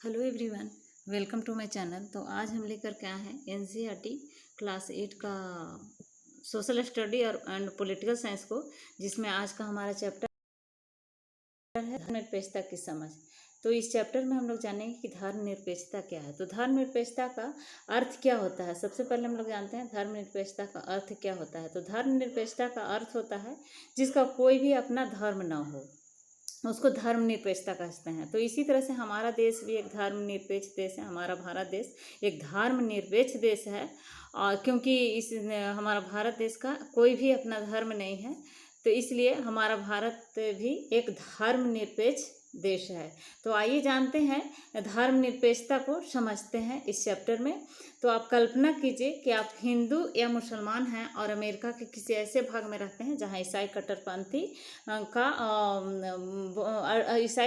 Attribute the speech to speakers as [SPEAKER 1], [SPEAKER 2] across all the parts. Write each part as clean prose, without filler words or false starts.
[SPEAKER 1] Hello everyone, welcome to my channel. तो आज हम लेकर के आए हैं एनसीईआरटी क्लास 8 का सोशल स्टडी और एंड पॉलिटिकल साइंस को, जिसमें आज का हमारा चैप्टर है धर्मनिरपेक्षता की समझ। तो इस चैप्टर में हम लोग जानेंगे कि धर्मनिरपेक्षता क्या है। तो धर्मनिरपेक्षता का अर्थ क्या होता है। सबसे पहले हम लोग जानते हैं धर्मनिरपेक्षता का अर्थ क्या होता है। तो धर्मनिरपेक्षता का अर्थ होता है जिसका कोई भी अपना धर्म ना हो, उसको धर्मनिरपेक्षता कहते हैं। तो इसी तरह से हमारा देश भी एक धर्मनिरपेक्ष देश है। हमारा भारत देश एक धर्मनिरपेक्ष देश है, और क्योंकि इस हमारा भारत देश का कोई भी अपना धर्म नहीं है, तो इसलिए हमारा भारत भी एक धर्मनिरपेक्ष देश है। तो आइए जानते हैं धर्मनिरपेक्षता को, समझते हैं इस चैप्टर में। तो आप कल्पना कीजिए कि आप हिंदू या मुसलमान हैं और अमेरिका के किसी ऐसे भाग में रहते हैं जहां ईसाई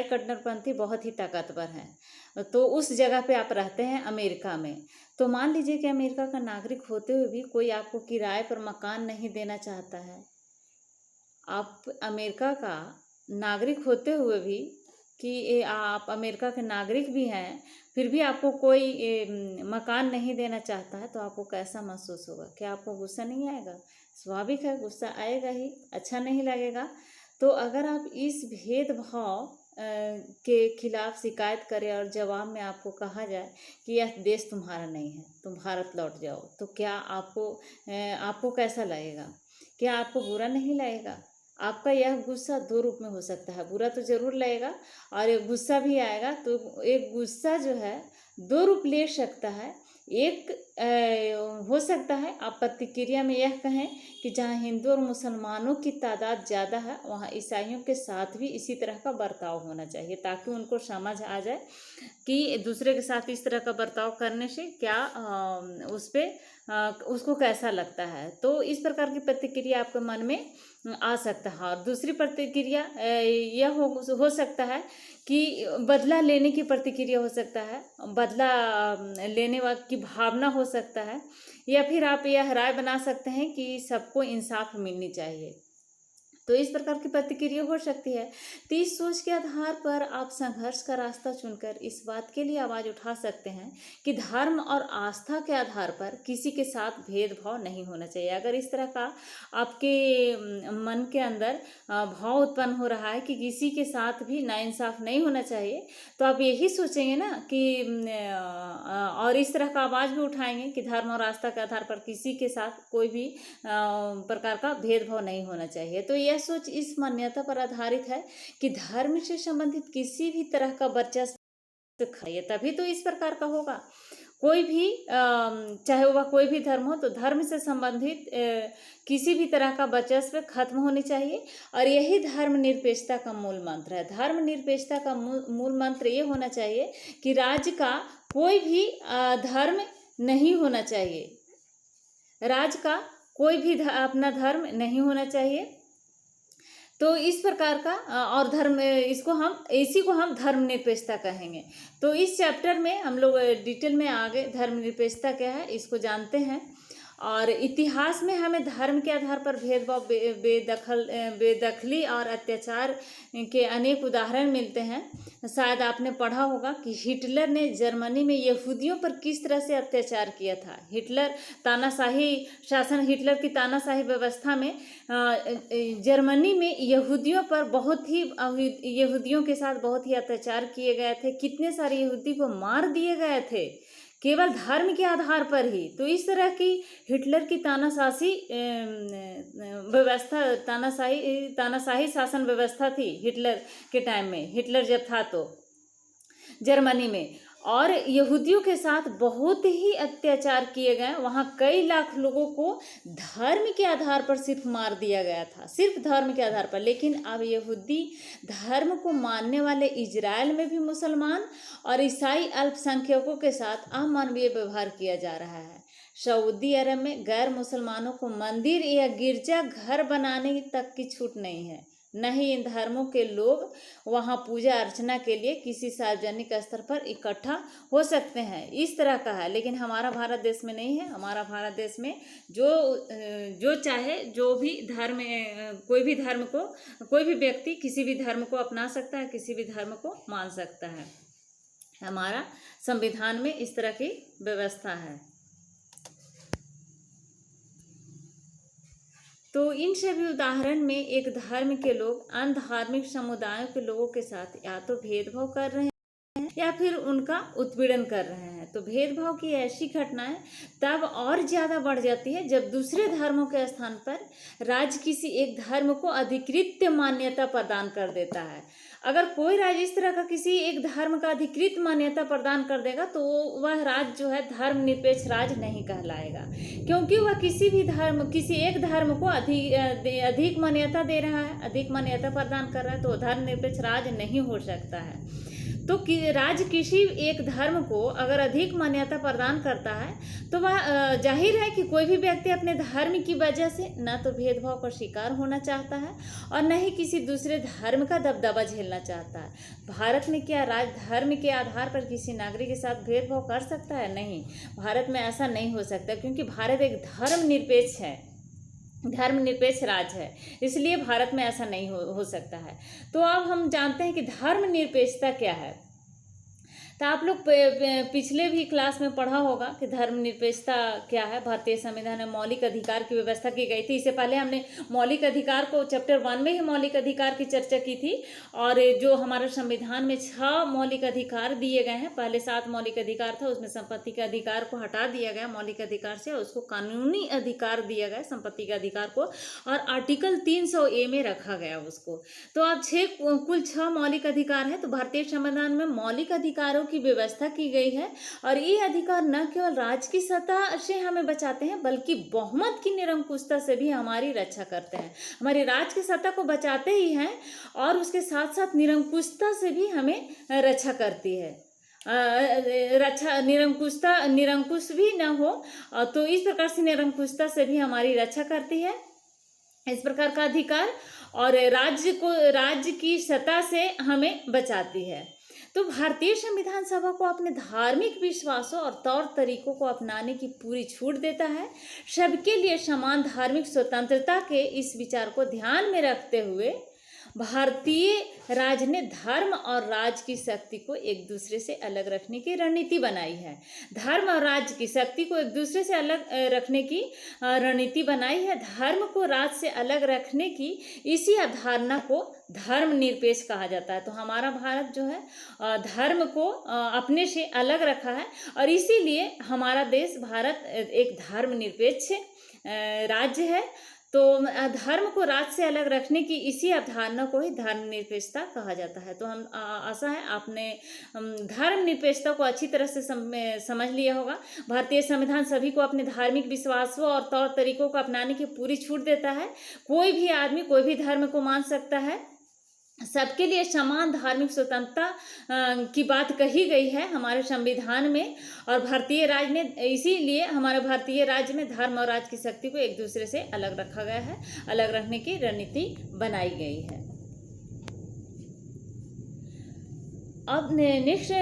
[SPEAKER 1] कट्टरपंथी बहुत ही ताकतवर है। तो उस जगह पे आप रहते हैं अमेरिका में। तो मान लीजिए कि अमेरिका का नागरिक होते हुए भी कोई आपको किराए पर मकान नहीं देना चाहता है। आप अमेरिका का नागरिक होते हुए भी कि आप अमेरिका के नागरिक भी हैं, फिर भी आपको कोई मकान नहीं देना चाहता है, तो आपको कैसा महसूस होगा? क्या आपको गुस्सा नहीं आएगा? स्वाभाविक है, गुस्सा आएगा ही, अच्छा नहीं लगेगा। तो अगर आप इस भेदभाव के खिलाफ शिकायत करें और जवाब में आपको कहा जाए कि यह देश तुम्हारा नहीं है, तुम भारत लौट जाओ, तो क्या आपको कैसा लगेगा? क्या आपको बुरा नहीं लगेगा? आपका यह गुस्सा दो रूप में हो सकता है। बुरा तो जरूर लगेगा और एक गुस्सा भी आएगा। तो एक गुस्सा जो है दो रूप ले सकता है। एक हो सकता है आप प्रतिक्रिया में यह कहें कि जहाँ हिंदू और मुसलमानों की तादाद ज़्यादा है, वहाँ ईसाइयों के साथ भी इसी तरह का बर्ताव होना चाहिए, ताकि उनको समझ आ जाए कि दूसरे के साथ इस तरह का बर्ताव करने से क्या उसको कैसा लगता है। तो इस प्रकार की प्रतिक्रिया आपके मन में आ सकता है। और दूसरी प्रतिक्रिया यह हो सकता है कि बदला लेने की प्रतिक्रिया हो सकता है, बदला लेने की भावना हो सकता है, या फिर आप यह राय बना सकते हैं कि सबको इंसाफ मिलनी चाहिए। तो इस प्रकार की प्रतिक्रिया हो सकती है। तो इस सोच के आधार पर आप संघर्ष का रास्ता चुनकर इस बात के लिए आवाज़ उठा सकते हैं कि धर्म और आस्था के आधार पर किसी के साथ भेदभाव नहीं होना चाहिए। अगर इस तरह का आपके मन के अंदर भाव उत्पन्न हो रहा है कि किसी के साथ भी नाइंसाफ नहीं होना चाहिए, तो आप यही सोचेंगे ना कि और इस तरह का आवाज़ भी उठाएंगे कि धर्म और आस्था के आधार पर किसी के साथ कोई भी प्रकार का भेदभाव नहीं होना चाहिए। तो यह सोच इस मान्यता पर आधारित है कि धर्म से संबंधित किसी भी तरह का वर्चस्व है, तभी तो इस प्रकार का होगा। कोई भी चाहे वह कोई भी धर्म हो, तो धर्म से संबंधित किसी भी तरह का वर्चस्व खत्म होनी चाहिए। और यही धर्मनिरपेक्षता का मूल मंत्र है। धर्मनिरपेक्षता का मूल मंत्र ये होना चाहिए कि राज्य का कोई भी धर्म नहीं होना चाहिए, राज्य का कोई भी अपना धर्म नहीं होना चाहिए। तो इस प्रकार का और इसी को हम धर्मनिरपेक्षता कहेंगे। तो इस चैप्टर में हम लोग डिटेल में आगे धर्मनिरपेक्षता क्या है इसको जानते हैं। और इतिहास में हमें धर्म के आधार पर भेदभाव, बेदखली और अत्याचार के अनेक उदाहरण मिलते हैं। शायद आपने पढ़ा होगा कि हिटलर ने जर्मनी में यहूदियों पर किस तरह से अत्याचार किया था। हिटलर की तानाशाही व्यवस्था में जर्मनी में यहूदियों के साथ बहुत ही अत्याचार किए गए थे। कितने सारे यहूदी को मार दिए गए थे केवल धर्म के आधार पर ही। तो इस तरह की हिटलर की तानाशाही शासन व्यवस्था थी हिटलर के टाइम में, हिटलर जब था तो जर्मनी में। और यहूदियों के साथ बहुत ही अत्याचार किए गए। वहाँ कई लाख लोगों को धर्म के आधार पर सिर्फ मार दिया गया था, सिर्फ धर्म के आधार पर। लेकिन अब यहूदी धर्म को मानने वाले इजराइल में भी मुसलमान और ईसाई अल्पसंख्यकों के साथ अमानवीय व्यवहार किया जा रहा है। सऊदी अरब में गैर मुसलमानों को मंदिर या गिरजा घर बनाने तक की छूट नहीं है। न ही इन धर्मों के लोग वहाँ पूजा अर्चना के लिए किसी सार्वजनिक स्तर पर इकट्ठा हो सकते हैं। इस तरह का है। लेकिन हमारा भारत देश में नहीं है। हमारा भारत देश में जो चाहे, जो भी धर्म, कोई भी व्यक्ति किसी भी धर्म को अपना सकता है, किसी भी धर्म को मान सकता है। हमारा संविधान में इस तरह की व्यवस्था है। तो इन सभी उदाहरण में एक धर्म के लोग अन्य धार्मिक समुदायों के लोगों के साथ या तो भेदभाव कर रहे हैं या फिर उनका उत्पीड़न कर रहे हैं। तो भेदभाव की ऐसी घटनाएं तब और ज़्यादा बढ़ जाती है जब दूसरे धर्मों के स्थान पर राज्य किसी एक धर्म को अधिकृत मान्यता प्रदान कर देता है। अगर कोई राज्य इस तरह का किसी एक धर्म का अधिकृत मान्यता प्रदान कर देगा तो वह राज्य जो है धर्मनिरपेक्ष राज्य नहीं कहलाएगा, क्योंकि वह किसी एक धर्म को अधिक मान्यता दे रहा है, अधिक मान्यता प्रदान कर रहा है, तो धर्मनिरपेक्ष राज्य नहीं हो सकता है। तो राज्य किसी एक धर्म को अगर अधिक मान्यता प्रदान करता है तो वह जाहिर है कि कोई भी व्यक्ति अपने धर्म की वजह से न तो भेदभाव का शिकार होना चाहता है और न ही किसी दूसरे धर्म का दबदबा झेलना चाहता है। भारत में क्या राज्य धर्म के आधार पर किसी नागरिक के साथ भेदभाव कर सकता है? नहीं, भारत में ऐसा नहीं हो सकता, क्योंकि भारत एक धर्मनिरपेक्ष है, धर्मनिरपेक्ष राज्य है, इसलिए भारत में ऐसा नहीं हो सकता है। तो अब हम जानते हैं कि धर्मनिरपेक्षता क्या है। तो आप लोग पिछले भी क्लास में पढ़ा होगा कि धर्मनिरपेक्षता क्या है। भारतीय संविधान में मौलिक अधिकार की व्यवस्था की गई थी। इससे पहले हमने मौलिक अधिकार को चैप्टर 1 में ही मौलिक अधिकार की चर्चा की थी, और जो हमारे संविधान में 6 मौलिक अधिकार दिए गए हैं। पहले 7 मौलिक अधिकार था, उसमें संपत्ति के अधिकार को हटा दिया गया मौलिक अधिकार से, और उसको कानूनी अधिकार दिया गया संपत्ति के अधिकार को, और आर्टिकल 300A में रखा गया उसको। तो अब कुल 6 मौलिक अधिकार है। तो भारतीय संविधान में मौलिक अधिकारों की व्यवस्था की गई है, और ये अधिकार न केवल राज्य की सत्ता से हमें बचाते हैं बल्कि बहुमत की निरंकुशता से भी हमारी रक्षा करते हैं। हमारी राज्य की सत्ता को बचाते ही हैं और उसके साथ साथ निरंकुशता से भी हमें रक्षा करती है। रक्षा निरंकुश भी न हो, तो इस प्रकार से निरंकुशता से भी हमारी रक्षा करती है, इस प्रकार का अधिकार, और राज्य की सत्ता से हमें बचाती है। तो भारतीय संविधान सभा को अपने धार्मिक विश्वासों और तौर तरीकों को अपनाने की पूरी छूट देता है। सबके लिए समान धार्मिक स्वतंत्रता के इस विचार को ध्यान में रखते हुए भारतीय राज्य ने धर्म और राज्य की शक्ति को एक दूसरे से अलग रखने की रणनीति बनाई है। धर्म और राज्य की शक्ति को एक दूसरे से अलग रखने की रणनीति बनाई है। धर्म को राज्य से अलग रखने की इसी अवधारणा को धर्मनिरपेक्ष कहा जाता है। तो हमारा भारत जो है धर्म को अपने से अलग रखा है, और इसीलिए हमारा देश भारत एक धर्मनिरपेक्ष राज्य है। तो धर्म को राज्य से अलग रखने की इसी अवधारणा को ही धर्मनिरपेक्षता कहा जाता है। तो हम आशा है आपने धर्मनिरपेक्षता को अच्छी तरह से समझ लिया होगा। भारतीय संविधान सभी को अपने धार्मिक विश्वासों और तौर तरीकों को अपनाने की पूरी छूट देता है। कोई भी आदमी कोई भी धर्म को मान सकता है। सबके लिए समान धार्मिक स्वतंत्रता की बात कही गई है हमारे संविधान में, और भारतीय राज्य ने इसीलिए हमारे भारतीय राज्य में धर्म और राज्य की शक्ति को एक दूसरे से अलग रखा गया है, अलग रखने की रणनीति बनाई गई है। अब नेक्स्ट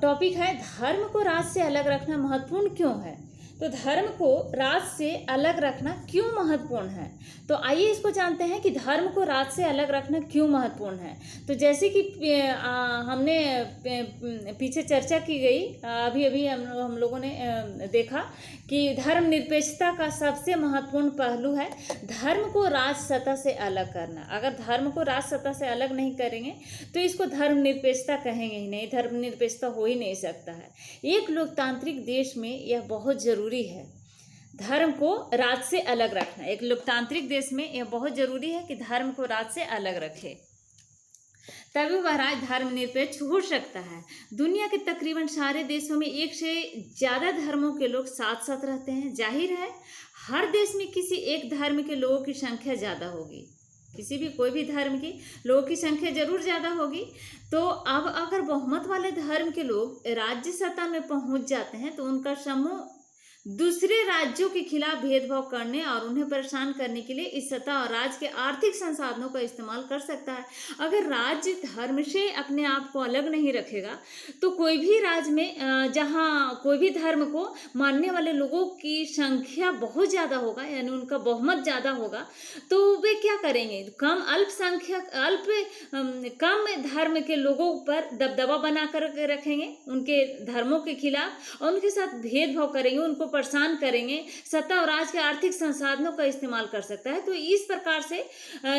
[SPEAKER 1] टॉपिक है, धर्म को राज्य से अलग रखना महत्वपूर्ण क्यों है। तो धर्म को राज्य से अलग रखना क्यों महत्वपूर्ण है, तो आइए इसको जानते हैं कि धर्म को राज्य से अलग रखना क्यों महत्वपूर्ण है। तो जैसे कि हमने पीछे चर्चा की गई, अभी हम लोगों ने देखा कि धर्मनिरपेक्षता का सबसे महत्वपूर्ण पहलू है धर्म को राज्य सत्ता से अलग करना। अगर धर्म को राज्य सत्ता से अलग नहीं करेंगे तो इसको धर्मनिरपेक्षता कहेंगे ही नहीं, धर्मनिरपेक्षता हो ही नहीं सकता है। एक लोकतांत्रिक देश में यह बहुत जरूरी है, धर्म को राज्य से अलग रखना। एक लोकतांत्रिक देश में यह बहुत जरूरी है कि धर्म को राज्य से अलग रखे, तभी वह राज्य धर्मनिरपेक्ष हो सकता है। दुनिया के तकरीबन सारे देशों में एक से ज़्यादा धर्मों के लोग साथ साथ रहते हैं। जाहिर है हर देश में किसी एक धर्म के लोगों की संख्या ज़्यादा होगी, किसी भी कोई भी धर्म की लोगों की संख्या जरूर ज़्यादा होगी। तो अब अगर बहुमत वाले धर्म के लोग राज्य सत्ता में पहुंच जाते हैं तो उनका समूह दूसरे राज्यों के खिलाफ भेदभाव करने और उन्हें परेशान करने के लिए इस सत्ता और राज्य के आर्थिक संसाधनों का इस्तेमाल कर सकता है। अगर राज्य धर्म से अपने आप को अलग नहीं रखेगा तो कोई भी राज्य में जहाँ कोई भी धर्म को मानने वाले लोगों की संख्या बहुत ज़्यादा होगा, यानी उनका बहुमत ज़्यादा होगा, तो वे क्या करेंगे, कम अल्पसंख्यक कम धर्म के लोगों पर दबदबा बना कर रखेंगे उनके धर्मों के खिलाफ, और उनके साथ भेदभाव करेंगे, उनको परेशान करेंगे, सत्ता और राज के आर्थिक संसाधनों का इस्तेमाल कर सकता है। तो इस प्रकार से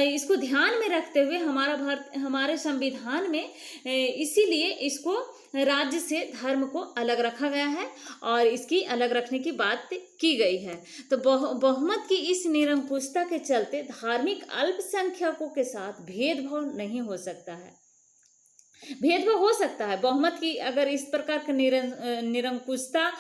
[SPEAKER 1] इसको ध्यान में रखते हुए हमारे संविधान में इसीलिए इसको राज्य से धर्म को अलग रखा गया है और इसकी अलग रखने की बात की गई है। तो बहुमत की इस निरंकुशता के चलते धार्मिक अल्पसंख्यकों के साथ भेदभाव नहीं हो सकता है। भेदभाव हो सकता है, बहुमत की अगर इस प्रकार का निरंकुशता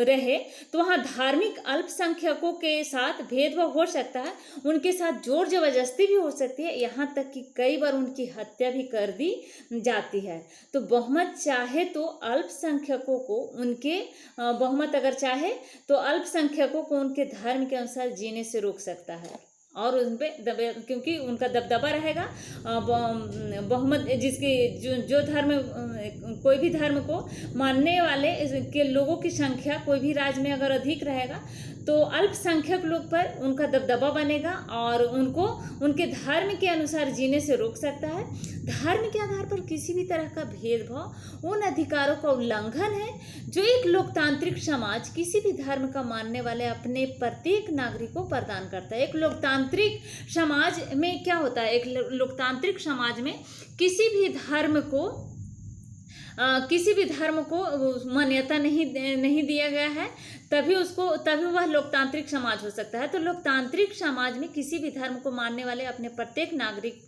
[SPEAKER 1] रहे तो वहाँ धार्मिक अल्पसंख्यकों के साथ भेदभाव हो सकता है, उनके साथ जोर जबरदस्ती भी हो सकती है, यहाँ तक कि कई बार उनकी हत्या भी कर दी जाती है। तो बहुमत चाहे तो अल्पसंख्यकों को उनके बहुमत अगर चाहे तो अल्पसंख्यकों को उनके धर्म के अनुसार जीने से रोक सकता है और उन पे क्योंकि उनका दबदबा रहेगा। बहुमत जिसकी जो धर्म कोई भी धर्म को मानने वाले के लोगों की संख्या कोई भी राज्य में अगर अधिक रहेगा तो अल्पसंख्यक लोग पर उनका दबदबा बनेगा और उनको उनके धर्म के अनुसार जीने से रोक सकता है। धर्म के आधार पर किसी भी तरह का भेदभाव उन अधिकारों का उल्लंघन है जो एक लोकतांत्रिक समाज किसी भी धर्म का मानने वाले अपने प्रत्येक नागरिक को प्रदान करता है। एक लोकतांत्रिक समाज में क्या होता है, एक लोकतांत्रिक समाज में किसी भी धर्म को मान्यता नहीं दिया गया है, तभी वह लोकतांत्रिक समाज हो सकता है। तो लोकतांत्रिक समाज में किसी भी धर्म को मानने वाले अपने प्रत्येक नागरिक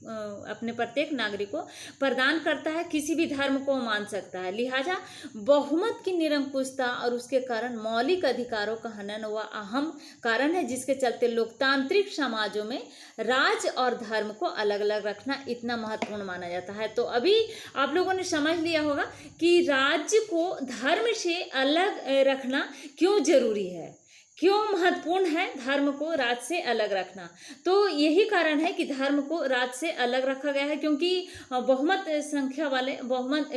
[SPEAKER 1] को प्रदान करता है, किसी भी धर्म को मान सकता है। लिहाजा बहुमत की निरंकुशता और उसके कारण मौलिक अधिकारों का हनन वह अहम कारण है जिसके चलते लोकतांत्रिक समाजों में राज्य और धर्म को अलग अलग रखना इतना महत्वपूर्ण माना जाता है। तो अभी आप लोगों ने समझ लिया होगा कि राज्य को धर्म से अलग रखना क्यों जरूरी है, क्यों महत्वपूर्ण है धर्म को राज्य से अलग रखना। तो यही कारण है कि धर्म को राज्य से अलग रखा गया है, क्योंकि बहुमत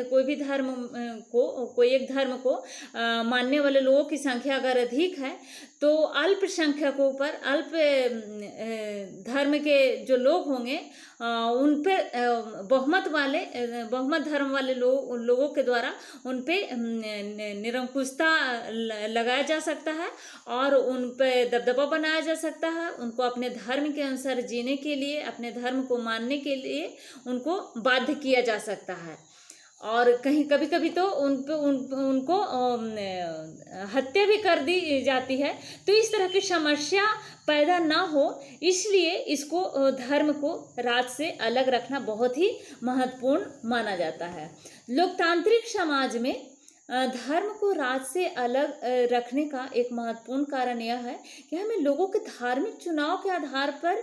[SPEAKER 1] कोई भी धर्म कोई एक धर्म को मानने वाले लोगों की संख्या अगर अधिक है तो अल्पसंख्यकों पर धर्म के जो लोग होंगे उन पे बहुमत धर्म वाले लोगों के द्वारा उन पे निरंकुशता लगाया जा सकता है और उन पे दबदबा बनाया जा सकता है। उनको अपने धर्म के अनुसार जीने के लिए, अपने धर्म को मानने के लिए उनको बाध्य किया जा सकता है और कभी कभी तो उनको हत्या भी कर दी जाती है। तो इस तरह की समस्या पैदा ना हो इसलिए इसको धर्म को राज्य से अलग रखना बहुत ही महत्वपूर्ण माना जाता है। लोकतांत्रिक समाज में धर्म को राज्य से अलग रखने का एक महत्वपूर्ण कारण यह है कि हमें लोगों के धार्मिक चुनाव के आधार पर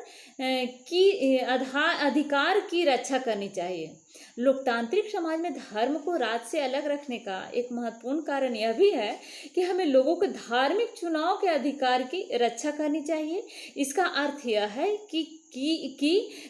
[SPEAKER 1] अधिकार की रक्षा करनी चाहिए। लोकतांत्रिक समाज में धर्म को राज्य से अलग रखने का एक महत्वपूर्ण कारण यह भी है कि हमें लोगों के धार्मिक चुनाव के अधिकार की रक्षा करनी चाहिए। इसका अर्थ यह है कि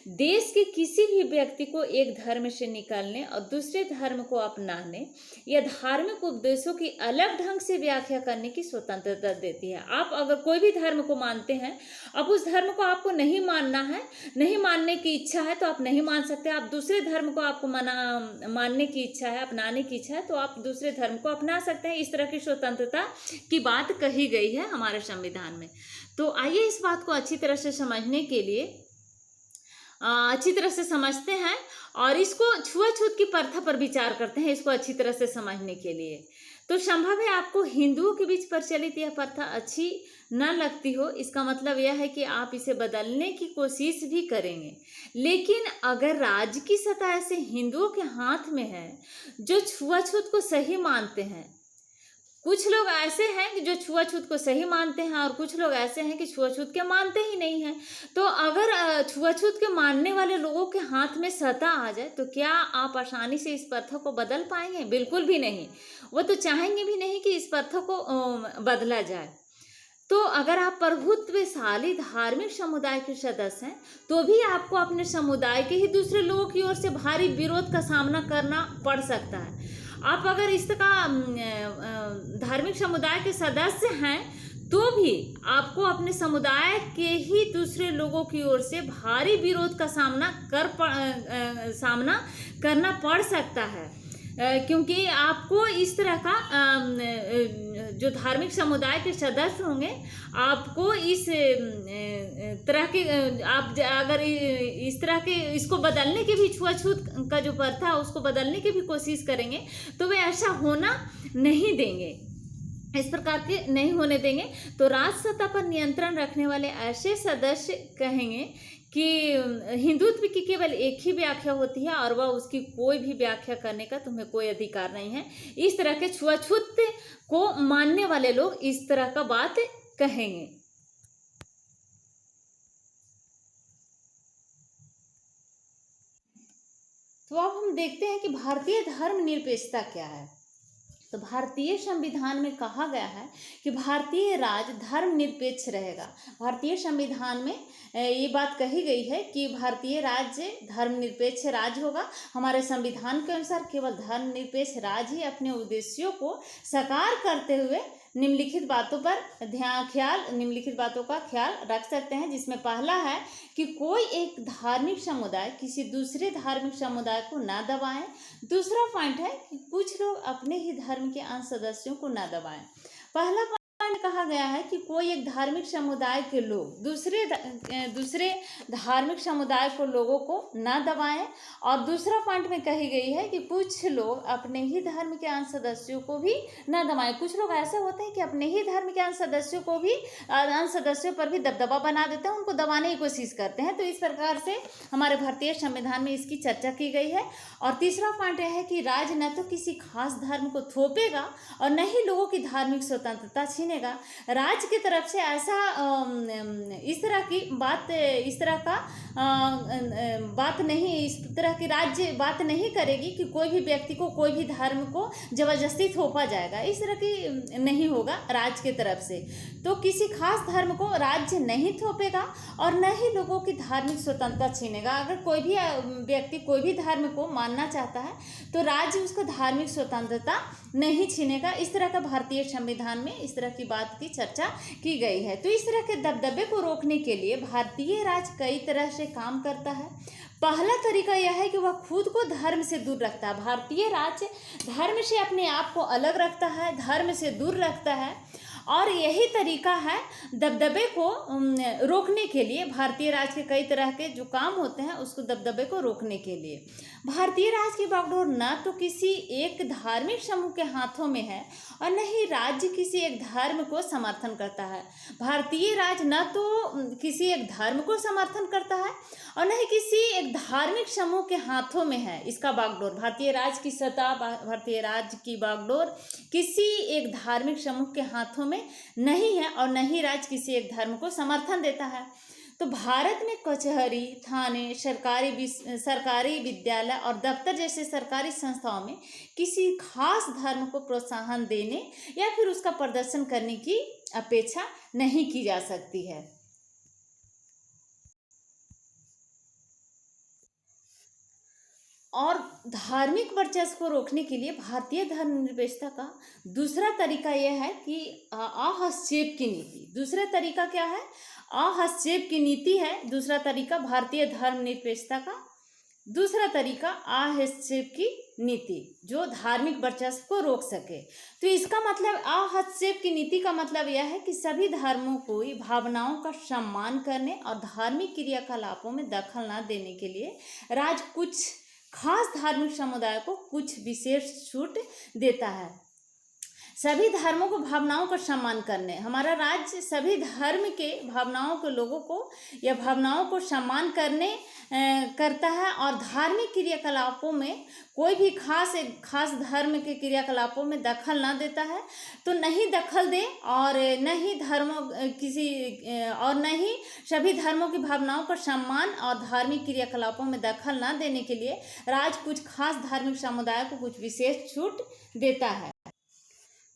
[SPEAKER 1] देश के किसी भी व्यक्ति को एक धर्म से निकलने और दूसरे धर्म को अपनाने या धार्मिक उपदेशों की अलग ढंग से व्याख्या करने की स्वतंत्रता देती है। आप अगर कोई भी धर्म को मानते हैं, अब उस धर्म को आपको नहीं मानना है, नहीं मानने की इच्छा है तो आप नहीं मान सकते। आप दूसरे धर्म को आपको मानने की इच्छा है, अपनाने की इच्छा है तो आप दूसरे धर्म को अपना सकते हैं। इस तरह की स्वतंत्रता की बात कही गई है हमारे संविधान में। तो आइए इस बात को अच्छी तरह से समझने के लिए अच्छी तरह से समझते हैं और इसको छुआछूत की प्रथा पर विचार करते हैं इसको अच्छी तरह से समझने के लिए। तो संभव है आपको हिंदुओं के बीच प्रचलित यह प्रथा अच्छी न लगती हो, इसका मतलब यह है कि आप इसे बदलने की कोशिश भी करेंगे। लेकिन अगर राज्य की सत्ता ऐसे हिंदुओं के हाथ में है जो छुआछूत को सही मानते हैं कुछ लोग ऐसे हैं कि जो छुआछूत को सही मानते हैं और कुछ लोग ऐसे हैं कि छुआछूत के मानते ही नहीं हैं। तो अगर छुआछूत के मानने वाले लोगों के हाथ में सत्ता आ जाए तो क्या आप आसानी से इस प्रथा को बदल पाएंगे? बिल्कुल भी नहीं। वो तो चाहेंगे भी नहीं कि इस प्रथा को बदला जाए। तो अगर आप प्रभुत्वशाली धार्मिक समुदाय के सदस्य हैं तो भी आपको अपने समुदाय के ही दूसरे लोगों की ओर से भारी विरोध का सामना करना पड़ सकता है। आप अगर इसका धार्मिक समुदाय के सदस्य हैं तो भी आपको अपने समुदाय के ही दूसरे लोगों की ओर से भारी विरोध का सामना करना पड़ सकता है, क्योंकि आपको इस तरह का जो धार्मिक समुदाय के सदस्य होंगे आपको इस तरह के आप अगर इस तरह के इसको बदलने की भी छुआछूत का जो प्रथा है उसको बदलने की भी कोशिश करेंगे तो वे ऐसा होना नहीं देंगे, इस प्रकार के नहीं होने देंगे। तो राज सत्ता पर नियंत्रण रखने वाले ऐसे सदस्य कहेंगे कि हिंदुत्व की केवल एक ही व्याख्या होती है और वह उसकी कोई भी व्याख्या करने का तुम्हें कोई अधिकार नहीं है। इस तरह के छुआछूत को मानने वाले लोग इस तरह का बात कहेंगे। तो अब हम देखते हैं कि भारतीय धर्मनिरपेक्षता क्या है। तो भारतीय संविधान में कहा गया है कि भारतीय राज धर्मनिरपेक्ष रहेगा। भारतीय संविधान में ये बात कही गई है कि भारतीय राज्य धर्मनिरपेक्ष राज्य होगा। हमारे संविधान के अनुसार केवल धर्मनिरपेक्ष राज्य ही अपने उद्देश्यों को साकार करते हुए निम्नलिखित बातों का ख्याल रख सकते हैं, जिसमें पहला है कि कोई एक धार्मिक समुदाय किसी दूसरे धार्मिक समुदाय को ना दबाएं। दूसरा पॉइंट है कि कुछ लोग अपने ही धर्म के अन्य सदस्यों को ना दबाएं। पहला पॉइंट कहा गया है कि कोई एक धार्मिक समुदाय के लोग दूसरे धार्मिक समुदाय को लोगों को ना दबाएं, और दूसरा पॉइंट में कही गई है कि कुछ लोग अपने ही धर्म के अन्य सदस्यों को भी ना दबाएं। कुछ लोग ऐसे होते हैं कि अपने ही धर्म के अन्य सदस्यों पर भी दबदबा बना देते हैं, उनको दबाने की कोशिश करते हैं। तो इस प्रकार से हमारे भारतीय संविधान में इसकी चर्चा की गई है। और तीसरा पॉइंट यह है कि राज्य न तो किसी खास धर्म को थोपेगा और न ही लोगों की धार्मिक स्वतंत्रता छीनेगा। राज्य की तरफ से ऐसा इस तरह की राज्य बात नहीं करेगी कि कोई भी व्यक्ति को कोई भी धर्म को जबरदस्ती थोपा जाएगा, इस तरह की नहीं होगा राज्य की तरफ से। तो किसी खास धर्म को राज्य नहीं थोपेगा और न ही लोगों की धार्मिक स्वतंत्रता छीनेगा। अगर कोई भी व्यक्ति कोई भी धर्म को मानना चाहता है तो राज्य उसका धार्मिक स्वतंत्रता नहीं छीनेगा। इस तरह का भारतीय संविधान में इस तरह की बात की चर्चा की गई है। तो इस तरह के दबदबे को रोकने के लिए भारतीय राज्य कई तरह से काम करता है। पहला तरीका यह है कि वह खुद को धर्म से दूर रखता है। भारतीय राज्य धर्म से अपने आप को अलग रखता है, धर्म से दूर रखता है, और यही तरीका है दबदबे को रोकने के लिए। भारतीय राज्य के कई तरह के जो काम होते हैं उसको दबदबे को रोकने के लिए भारतीय राज्य की बागडोर न तो किसी एक धार्मिक समूह के हाथों में है और न ही राज्य किसी एक धर्म को समर्थन करता है। भारतीय राज्य न तो किसी एक धर्म को समर्थन करता है और न ही किसी एक धार्मिक समूह के हाथों में है इसका बागडोर। भारतीय राज्य की सत्ता, भारतीय राज्य की बागडोर किसी एक धार्मिक समूह के हाथों में नहीं है और न ही राज्य किसी एक धर्म को समर्थन देता है। तो भारत में कचहरी, थाने, सरकारी विद्यालय और दफ्तर जैसे सरकारी संस्थाओं में किसी खास धर्म को प्रोत्साहन देने या फिर उसका प्रदर्शन करने की अपेक्षा नहीं की जा सकती है। और धार्मिक वर्चस्व को रोकने के लिए भारतीय धर्मनिरपेक्षता का दूसरा तरीका यह है कि हस्तक्षेप की नीति। दूसरा तरीका क्या है? हस्तक्षेप की नीति है दूसरा तरीका भारतीय धर्मनिरपेक्षता का। दूसरा तरीका हस्तक्षेप की नीति जो धार्मिक वर्चस्व को रोक सके। तो इसका मतलब हस्तक्षेप की नीति का मतलब यह है कि सभी धर्मों को भावनाओं का सम्मान करने और धार्मिक क्रियाकलापों में दखल न देने के लिए राज्य कुछ खास धार्मिक समुदाय को कुछ विशेष छूट देता है। सभी धर्मों को भावनाओं का सम्मान करने, हमारा राज्य सभी धर्म के भावनाओं के लोगों को या भावनाओं को सम्मान करने करता है और धार्मिक क्रियाकलापों में कोई भी खास धर्म के क्रियाकलापों में दखल ना देता है। तो नहीं दखल दे और न ही न ही सभी धर्मों की भावनाओं का सम्मान और धार्मिक क्रियाकलापों में दखल ना देने के लिए राज्य कुछ खास धार्मिक समुदाय को कुछ विशेष छूट देता है।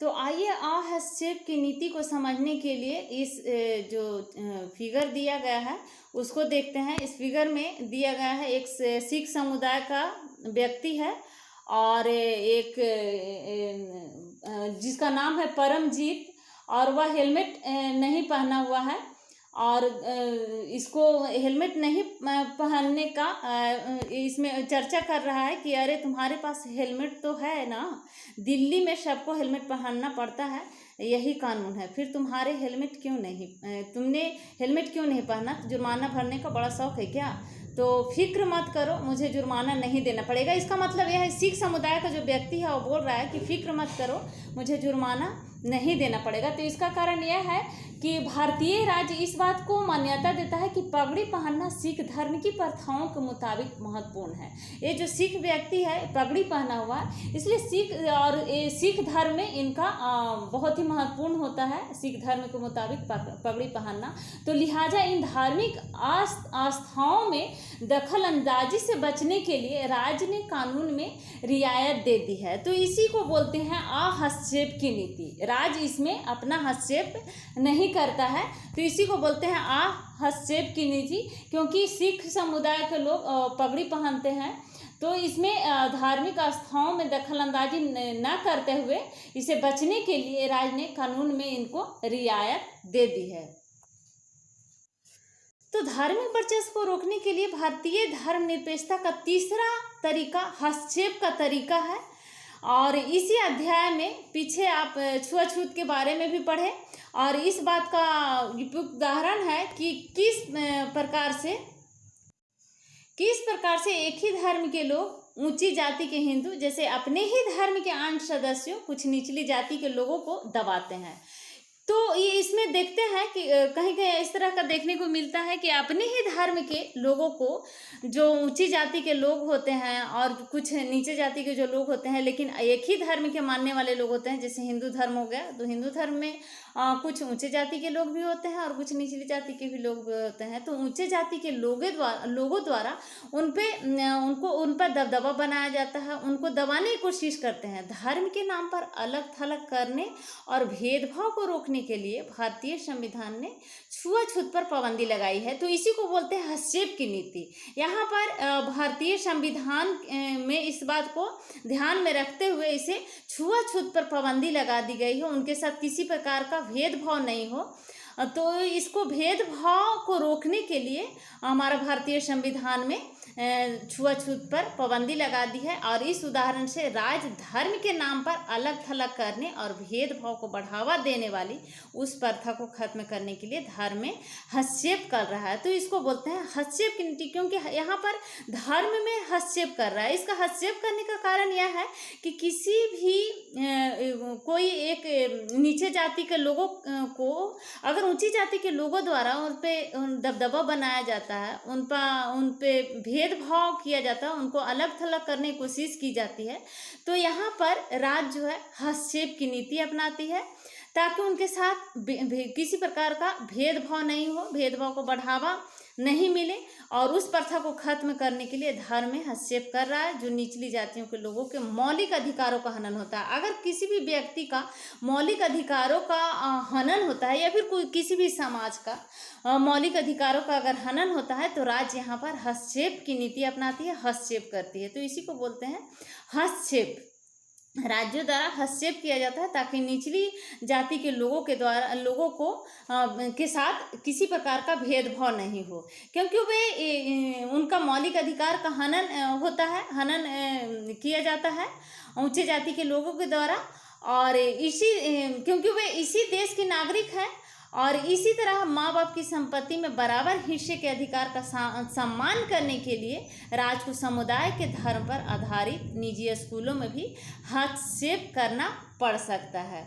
[SPEAKER 1] तो आइए हस्तक्षेप की नीति को समझने के लिए इस जो फिगर दिया गया है उसको देखते हैं। इस फिगर में दिया गया है एक सिख समुदाय का व्यक्ति है और एक जिसका नाम है परमजीत, और वह हेलमेट नहीं पहना हुआ है और इसको हेलमेट नहीं पहनने का इसमें चर्चा कर रहा है कि अरे तुम्हारे पास हेलमेट तो है ना, दिल्ली में सबको हेलमेट पहनना पड़ता है, यही कानून है, फिर तुमने हेलमेट क्यों नहीं पहना, जुर्माना भरने का बड़ा शौक है क्या? तो फिक्र मत करो, मुझे जुर्माना नहीं देना पड़ेगा। इसका मतलब यह है, सिख समुदाय का जो व्यक्ति है वो बोल रहा है कि फिक्र मत करो, मुझे जुर्माना नहीं देना पड़ेगा। तो इसका कारण यह है कि भारतीय राज्य इस बात को मान्यता देता है कि पगड़ी पहनना सिख धर्म की प्रथाओं के मुताबिक महत्वपूर्ण है। ये जो सिख व्यक्ति है पगड़ी पहना हुआ है, इसलिए सिख धर्म में इनका बहुत ही महत्वपूर्ण होता है सिख धर्म के मुताबिक पगड़ी पहनना। तो लिहाजा इन धार्मिक आस्थाओं में दखल अंदाजी से बचने के लिए राज्य ने कानून में रियायत दे दी है। तो इसी को बोलते हैं हस्तक्षेप की नीति। राज्य इसमें अपना हस्तक्षेप नहीं करता है, तो इसी को बोलते हैं हस्तक्षेप की नीति। क्योंकि सिख समुदाय के लोग पगड़ी पहनते हैं, तो इसमें धार्मिक आस्थाओं में दखल अंदाजी न करते हुए इसे बचने के लिए राज्य ने कानून में इनको रियायत दे दी है। तो धार्मिक वर्चस्व को रोकने के लिए भारतीय धर्मनिरपेक्षता का तीसरा तरीका हस्तक्षेप का तरीका है। और इसी अध्याय में पीछे आप छुआछूत के बारे में भी पढ़े और इस बात का उदाहरण है कि किस प्रकार से एक ही धर्म के लोग ऊंची जाति के हिंदू जैसे अपने ही धर्म के अन्य सदस्यों कुछ निचली जाति के लोगों को दबाते हैं। तो ये इसमें देखते हैं कि कहीं कहीं इस तरह का देखने को मिलता है कि अपने ही धर्म के लोगों को, जो ऊंची जाति के लोग होते हैं और कुछ नीचे जाति के जो लोग होते हैं, लेकिन एक ही धर्म के मानने वाले लोग होते हैं, जैसे हिंदू धर्म हो गया, तो हिंदू धर्म में कुछ ऊंचे जाति के लोग भी होते हैं और कुछ निचली जाति के भी लोग भी होते हैं। तो ऊंचे जाति के लोगों द्वारा उन पर दबदबा बनाया जाता है, उनको दबाने की कोशिश करते हैं। धर्म के नाम पर अलग थलग करने और भेदभाव को रोकने के लिए भारतीय संविधान ने छुआछूत पर पाबंदी लगाई है। तो इसी को बोलते हैं हस्तक्षेप की नीति। यहाँ पर भारतीय संविधान में इस बात को ध्यान में रखते हुए इसे छुआछूत पर पाबंदी लगा दी गई है, उनके साथ किसी प्रकार का भेदभाव नहीं हो। तो इसको भेदभाव को रोकने के लिए हमारा भारतीय संविधान में छुआछूत पर पाबंदी लगा दी है। और इस उदाहरण से राज्य धर्म के नाम पर अलग थलग करने और भेदभाव को बढ़ावा देने वाली उस प्रथा को खत्म करने के लिए धर्म में हस्तक्षेप कर रहा है। तो इसको बोलते हैं हस्तक्षेप की नीति, क्योंकि यहाँ पर धर्म में हस्तक्षेप कर रहा है। इसका हस्तक्षेप करने का कारण यह है कि किसी भी कोई एक नीचे जाति के लोगों को अगर ऊंची जाति के लोगों द्वारा उन पे दबदबा बनाया जाता है, उन पे भेदभाव किया जाता है, उनको अलग थलग करने की कोशिश की जाती है, तो यहाँ पर राज्य जो है हस्तक्षेप की नीति अपनाती है ताकि उनके साथ किसी प्रकार का भेदभाव नहीं हो, भेदभाव को बढ़ावा नहीं मिले। और उस प्रथा को खत्म करने के लिए धर्म में हस्तक्षेप कर रहा है, जो निचली जातियों के लोगों के मौलिक अधिकारों का हनन होता है। अगर किसी भी व्यक्ति का मौलिक अधिकारों का हनन होता है या फिर कोई किसी भी समाज का मौलिक अधिकारों का अगर हनन होता है, तो राज्य यहाँ पर हस्तक्षेप की नीति अपनाती है, हस्तक्षेप करती है। तो इसी को बोलते हैं हस्तक्षेप। राज्यों द्वारा हस्तक्षेप किया जाता है ताकि निचली जाति के लोगों को के साथ किसी प्रकार का भेदभाव नहीं हो, क्योंकि वे उनका मौलिक अधिकार का हनन किया जाता है ऊंचे जाति के लोगों के द्वारा। और क्योंकि वे इसी देश के नागरिक हैं और इसी तरह माँ बाप की संपत्ति में बराबर हिस्से के अधिकार का सम्मान करने के लिए राज्य को समुदाय के धर्म पर आधारित निजी स्कूलों में भी हस्तक्षेप करना पड़ सकता है।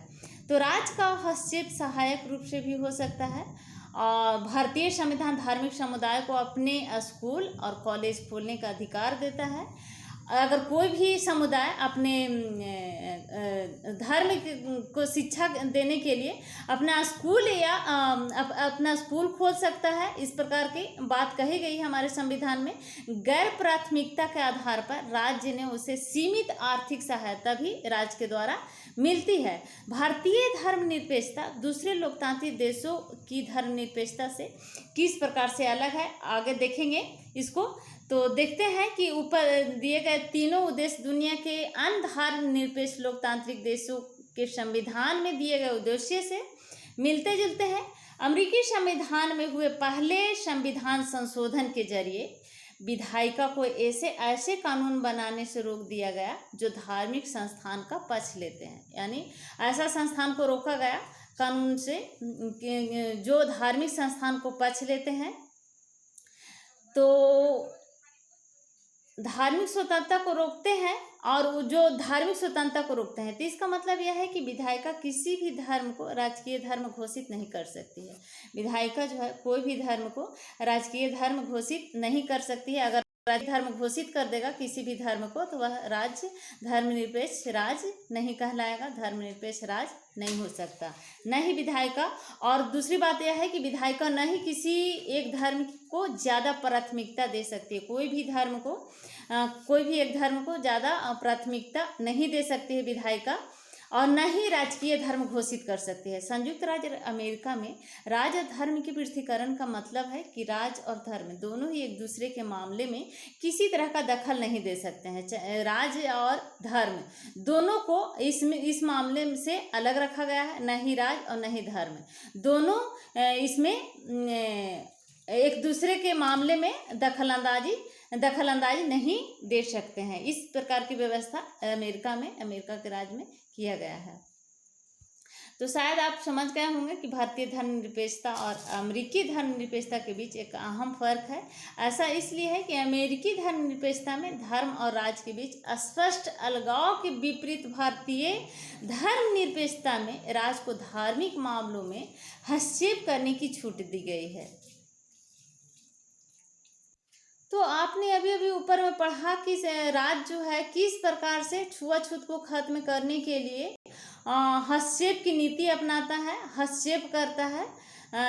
[SPEAKER 1] तो राज्य का हस्तक्षेप सहायक रूप से भी हो सकता है। और भारतीय संविधान धार्मिक समुदाय को अपने स्कूल और कॉलेज खोलने का अधिकार देता है। अगर कोई भी समुदाय अपने धर्म को शिक्षा देने के लिए अपना स्कूल या अपना स्कूल खोल सकता है, इस प्रकार की बात कही गई है हमारे संविधान में। गैर प्राथमिकता के आधार पर राज्य ने उसे सीमित आर्थिक सहायता भी राज्य के द्वारा मिलती है। भारतीय धर्मनिरपेक्षता दूसरे लोकतांत्रिक देशों की धर्मनिरपेक्षता से किस प्रकार से अलग है, आगे देखेंगे इसको। तो देखते हैं कि ऊपर दिए गए तीनों उद्देश्य दुनिया के अन्य धर्मनिरपेक्ष लोकतांत्रिक देशों के संविधान में दिए गए उद्देश्य से मिलते जुलते हैं। अमेरिकी संविधान में हुए पहले संविधान संशोधन के जरिए विधायिका को ऐसे कानून बनाने से रोक दिया गया जो धार्मिक संस्थान का पक्ष लेते हैं। यानी ऐसा संस्थान को रोका गया कानून से जो धार्मिक संस्थान को पक्ष लेते हैं। तो धार्मिक स्वतंत्रता को रोकते हैं और जो धार्मिक स्वतंत्रता को रोकते हैं, तो इसका मतलब यह है कि विधायिका किसी भी धर्म को राजकीय धर्म घोषित नहीं कर सकती है। विधायिका जो है कोई भी धर्म को राजकीय धर्म घोषित नहीं कर सकती है। अगर राज्य धर्म घोषित कर देगा किसी भी धर्म को, तो वह राज्य धर्मनिरपेक्ष राज्य नहीं कहलाएगा, धर्मनिरपेक्ष राज्य नहीं हो सकता, न ही विधायिका। और दूसरी बात यह है कि विधायिका न ही किसी एक धर्म को ज़्यादा प्राथमिकता दे सकती है। कोई भी एक धर्म को ज़्यादा प्राथमिकता नहीं दे सकती है विधायिका, और न ही राजकीय धर्म घोषित कर सकती है। संयुक्त राज्य अमेरिका में राज्य और धर्म के पृथक्करण का मतलब है कि राज्य और धर्म दोनों ही एक दूसरे के मामले में किसी तरह का दखल नहीं दे सकते हैं। राज्य और धर्म दोनों को इस मामले से अलग रखा गया है। न ही राज्य और न ही धर्म दोनों इसमें एक दूसरे के मामले में दखलंदाजी नहीं दे सकते हैं। इस प्रकार की व्यवस्था अमेरिका के राज्य में किया गया है। तो शायद आप समझ गए होंगे कि भारतीय धर्मनिरपेक्षता और अमेरिकी धर्मनिरपेक्षता के बीच एक अहम फर्क है। ऐसा इसलिए है कि अमेरिकी धर्मनिरपेक्षता में धर्म और राज्य के बीच स्पष्ट अलगाव के विपरीत भारतीय धर्मनिरपेक्षता में राज्य को धार्मिक मामलों में हस्तक्षेप करने की छूट दी गई है। तो आपने अभी ऊपर में पढ़ा कि राज्य जो है किस प्रकार से छुआछूत को खत्म करने के लिए हस्तक्षेप की नीति अपनाता है, हस्तक्षेप करता है,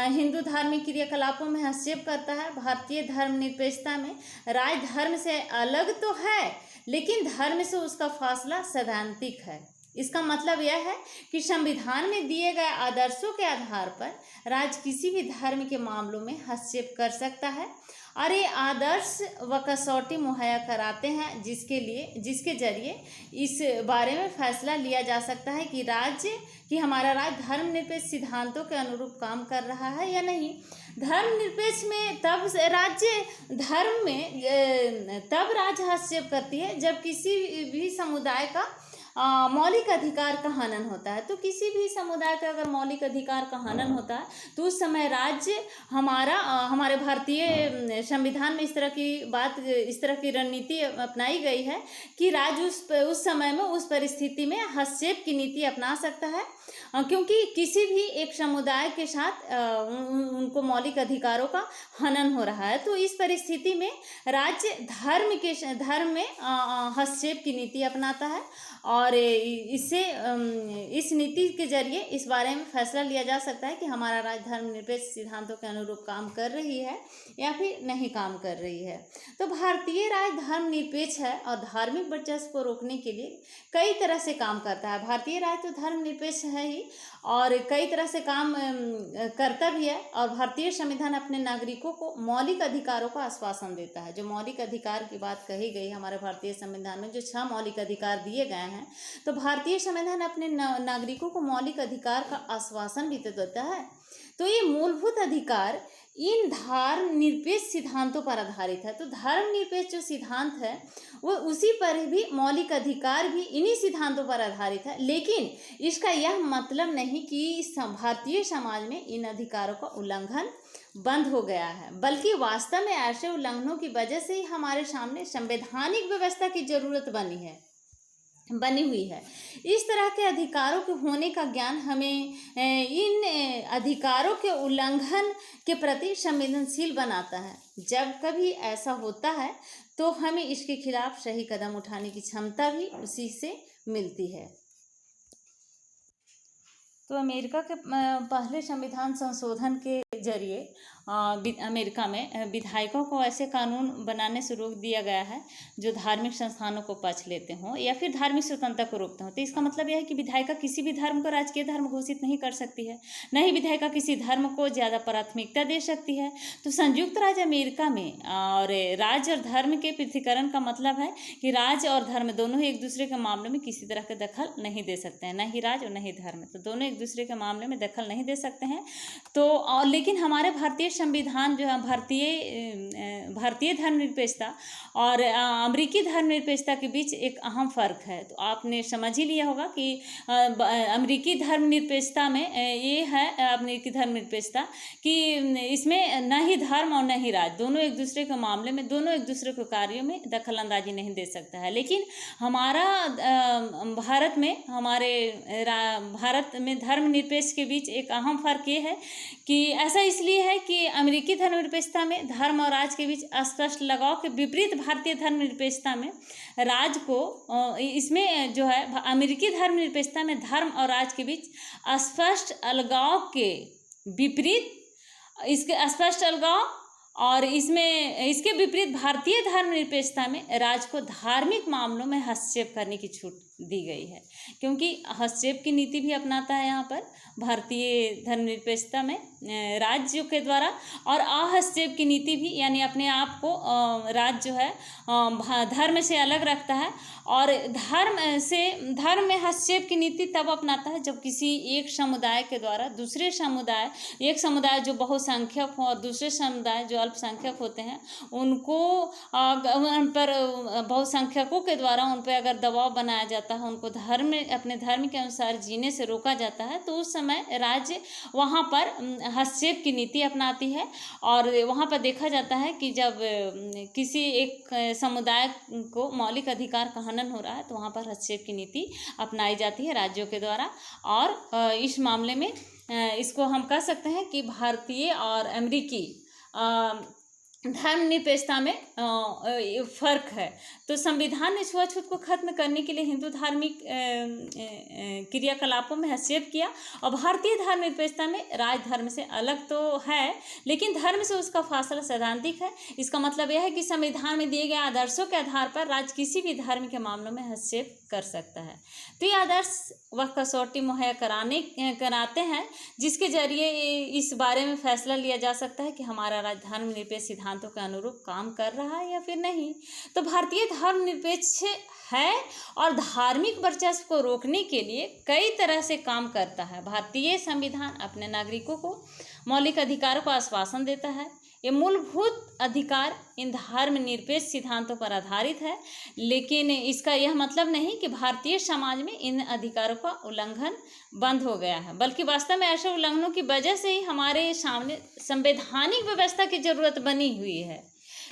[SPEAKER 1] हिंदू धार्मिक क्रियाकलापों में हस्तक्षेप करता है। भारतीय धर्मनिरपेक्षता में राज्य धर्म से अलग तो है, लेकिन धर्म से उसका फासला सैद्धांतिक है। इसका मतलब यह है कि संविधान में दिए गए आदर्शों के आधार पर राज्य किसी भी धर्म के मामलों में हस्तक्षेप कर सकता है, और ये आदर्श व कसौटी मुहैया कराते हैं जिसके जरिए इस बारे में फैसला लिया जा सकता है कि हमारा राज्य धर्मनिरपेक्ष सिद्धांतों के अनुरूप काम कर रहा है या नहीं। धर्मनिरपेक्ष में तब राज्य हस्तक्षेप करती है जब किसी भी समुदाय का मौलिक अधिकार का हनन होता है। तो किसी भी समुदाय का अगर मौलिक अधिकार का हनन होता है तो उस समय राज्य हमारे भारतीय संविधान में इस तरह की रणनीति अपनाई गई है कि राज्य उस समय में उस परिस्थिति में हस्तक्षेप की नीति अपना सकता है, क्योंककि किसी भी एक समुदाय के साथ उनको मौलिक अधिकारों का हनन हो रहा है। तो इस परिस्थिति में राज्य धर्म में हस्तक्षेप की नीति अपनाता है, और इस नीति के जरिए इस बारे में फैसला लिया जा सकता है कि हमारा राज्य धर्मनिरपेक्ष सिद्धांतों के अनुरूप काम कर रही है या फिर नहीं काम कर रही है। तो भारतीय राज्य धर्मनिरपेक्ष है और धार्मिक वर्चस्व को रोकने के लिए कई तरह से काम करता है। भारतीय राज्य तो धर्मनिरपेक्ष है ही और कई तरह से काम करता भी है, और भारतीय संविधान अपने नागरिकों को मौलिक अधिकारों का आश्वासन देता है। जो मौलिक अधिकार की बात कही गई हमारे भारतीय संविधान में, जो 6 मौलिक अधिकार दिए गए हैं, तो भारतीय संविधान अपने नागरिकों को मौलिक अधिकार का आश्वासन भी तो देता है। तो ये मूलभूत अधिकार इन धर्मनिरपेक्ष सिद्धांतों पर आधारित है। तो धर्मनिरपेक्ष जो सिद्धांत है वो उसी पर भी मौलिक अधिकार भी इन्हीं सिद्धांतों पर आधारित है, लेकिन इसका यह मतलब नहीं कि भारतीय समाज में इन अधिकारों का उल्लंघन बंद हो गया है, बल्कि वास्तव में ऐसे उल्लंघनों की वजह से ही हमारे सामने संवैधानिक व्यवस्था की जरूरत बनी हुई है। इस तरह के अधिकारों के होने का ज्ञान हमें इन अधिकारों के उल्लंघन के प्रति संवेदनशील बनाता है। जब कभी ऐसा होता है तो हमें इसके खिलाफ सही कदम उठाने की क्षमता भी उसी से मिलती है। तो अमेरिका के पहले संविधान संशोधन के जरिए अमेरिका में विधायकों को ऐसे कानून बनाने से रोक दिया गया है जो धार्मिक संस्थानों को पक्ष लेते हों या फिर धार्मिक स्वतंत्रता को रोकते हों। तो इसका मतलब यह है कि विधायिका किसी भी धर्म को राजकीय धर्म घोषित नहीं कर सकती है, न ही विधायिका किसी धर्म को ज़्यादा प्राथमिकता दे सकती है। तो संयुक्त राज्य अमेरिका में और राज्य और धर्म के पृथक्करण का मतलब है कि राज्य और धर्म दोनों ही एक दूसरे के मामले में किसी तरह का दखल नहीं दे सकते हैं, न ही राज्य और न ही धर्म, तो दोनों एक दूसरे के मामले में दखल नहीं दे सकते हैं। तो और लेकिन हमारे भारतीय संविधान जो है भारतीय धर्मनिरपेक्षता और अमेरिकी धर्मनिरपेक्षता के बीच एक अहम फ़र्क है। तो आपने समझ ही लिया होगा कि अमेरिकी धर्मनिरपेक्षता में ये है अमेरिकी धर्मनिरपेक्षता कि इसमें न ही धर्म और न ही राज्य, दोनों एक दूसरे के मामले में, दोनों एक दूसरे के कार्यों में दखल अंदाजी नहीं दे सकता है। लेकिन हमारा भारत में धर्मनिरपेक्ष के बीच एक अहम फ़र्क ये है कि ऐसा इसलिए है कि अमेरिकी धर्मनिरपेक्षता में धर्म और राज्य के बीच स्पष्ट लगाव के विपरीत भारतीय धर्मनिरपेक्षता में राज्य को इसमें जो है अमेरिकी धर्मनिरपेक्षता में धर्म और राज्य के बीच स्पष्ट अलगाव के विपरीत इसके स्पष्ट अलगाव और इसके विपरीत भारतीय धर्मनिरपेक्षता में राज्य को धार्मिक मामलों में हस्तक्षेप करने की छूट दी गई है, क्योंकि हस्तक्षेप की नीति भी अपनाता है यहाँ पर भारतीय धर्मनिरपेक्षता में राज्य के द्वारा, और अहस्तक्षेप की नीति भी, यानी अपने आप को राज्य जो है धर्म से अलग रखता है और धर्म में हस्तक्षेप की नीति तब अपनाता है जब किसी एक समुदाय के द्वारा दूसरे समुदाय, एक समुदाय जो बहुसंख्यक हो और दूसरे समुदाय जो अल्पसंख्यक होते हैं उनको उन पर बहुसंख्यकों के द्वारा उन पर अगर दबाव बनाया जाता है, उनको अपने धर्म के अनुसार जीने से रोका जाता है, तो उस समय राज्य वहाँ पर हस्तक्षेप की नीति अपनाती है। और वहाँ पर देखा जाता है कि जब किसी एक समुदाय को मौलिक अधिकार का हनन हो रहा है तो वहाँ पर हस्तक्षेप की नीति अपनाई जाती है राज्यों के द्वारा। और इस मामले में इसको हम कह सकते हैं कि भारतीय और अमेरिकी धर्मनिरपेक्षता में फ़र्क है। तो संविधान ने छुआछूत को खत्म करने के लिए हिंदू धार्मिक क्रियाकलापों में हस्तक्षेप किया, और भारतीय धर्मनिरपेक्षता में राज धर्म से अलग तो है लेकिन धर्म से उसका फासला सैद्धांतिक है। इसका मतलब यह है कि संविधान में दिए गए आदर्शों के आधार पर राज्य किसी भी धर्म के मामलों में हस्तक्षेप कर सकता है। तो ये आदर्श वह कसौटी मुहैया कराते हैं जिसके जरिए इस बारे में फैसला लिया जा सकता है कि हमारा राज्य धर्मनिरपेक्ष सिद्धांतों के अनुरूप काम कर रहा है या फिर नहीं। तो भारतीय धर्मनिरपेक्ष है और धार्मिक वर्चस्व को रोकने के लिए कई तरह से काम करता है। भारतीय संविधान अपने नागरिकों को मौलिक अधिकारों का आश्वासन देता है। ये मूलभूत अधिकार इन धर्मनिरपेक्ष सिद्धांतों पर आधारित है, लेकिन इसका यह मतलब नहीं कि भारतीय समाज में इन अधिकारों का उल्लंघन बंद हो गया है, बल्कि वास्तव में ऐसे उल्लंघनों की वजह से ही हमारे सामने संवैधानिक व्यवस्था की जरूरत बनी हुई है।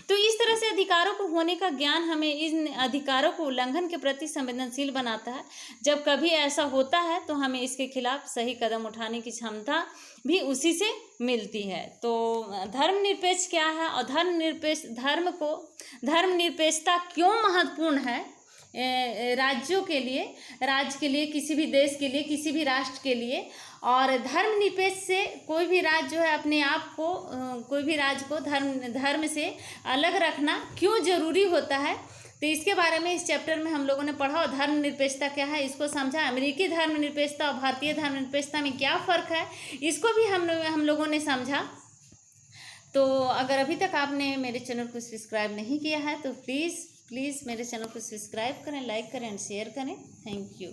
[SPEAKER 1] तो इस तरह से अधिकारों को होने का ज्ञान हमें इन अधिकारों को उल्लंघन के प्रति संवेदनशील बनाता है। जब कभी ऐसा होता है तो हमें इसके खिलाफ सही कदम उठाने की क्षमता भी उसी से मिलती है। तो धर्मनिरपेक्ष क्या है और धर्मनिरपेक्षता क्यों महत्वपूर्ण है राज्यों के लिए, राज्य के लिए, किसी भी देश के लिए, किसी भी राष्ट्र के लिए। और धर्मनिरपेक्ष से कोई भी राज्य जो है अपने आप को, कोई भी राज्य को धर्म से अलग रखना क्यों ज़रूरी होता है, तो इसके बारे में इस चैप्टर में हम लोगों ने पढ़ा। और धर्मनिरपेक्षता क्या है इसको समझा, अमेरिकी धर्मनिरपेक्षता और भारतीय धर्मनिरपेक्षता में क्या फ़र्क है इसको भी हम लोगों ने समझा। तो अगर अभी तक आपने मेरे चैनल को सब्सक्राइब नहीं किया है तो प्लीज़ मेरे चैनल को सब्सक्राइब करें, लाइक करें एंड शेयर करें। Thank you.